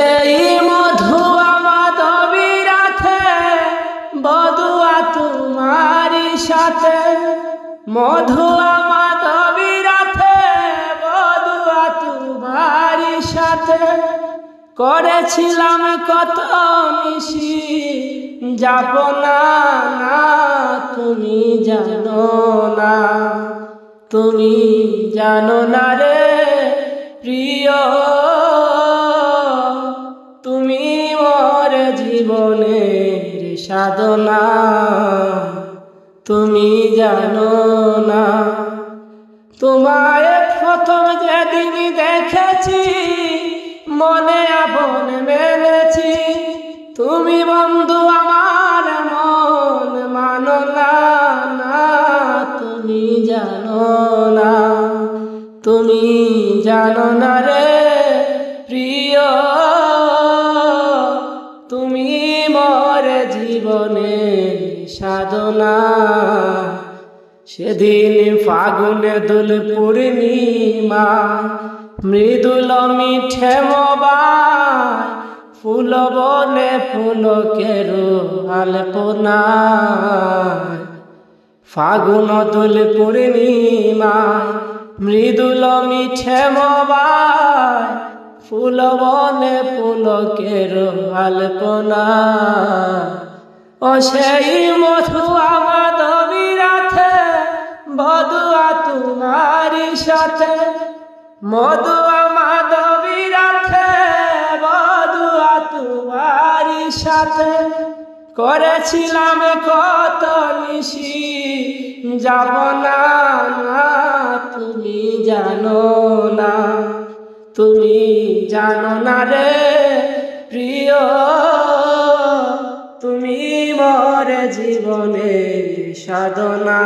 এই মধুয়া মাধবীরাথে বধুয়া তোমারি সাথে, মধুয়া মাধবীরাথে বধুয়া তোমারি সাথে করেছিলাম কত নিশি যাপনা, না তুমি জানো না, তুমি জানো না রে প্রিয়, তুমি মোর জীবনের সাধনা, তুমি জানো না। তোমায় প্রথম যেদিন দেখেছি মনে আপন মেনেছি, তুমি বন্ধু আমার মন মানো না, না তুমি জানো না, তুমি জানো না রে প্রিয়, তুমি মোর জীবনের সাধনা। সেদিন ফাগুনে দোল পূর্ণিমা, মৃদুল মিঠে মোবাই ফুল বনে ফুলকের আলপনা। ফাগুন দোল পূর্ণিমা, মৃদুল মিঠে মোবাই ফুল বনে ফুলকের আলপনা। ও সেই মধুয়া মাধবীরাথে বধুয়া তোমারি সাথে, মধুয়া মাধবীরাথে বধুয়া তোমারি সাথে করেছিলাম কত নিশি যাপনা, না তুমি জানো না, তুমি জানো না রে প্রিয়, তুমি মোর জীবনের সাধনা।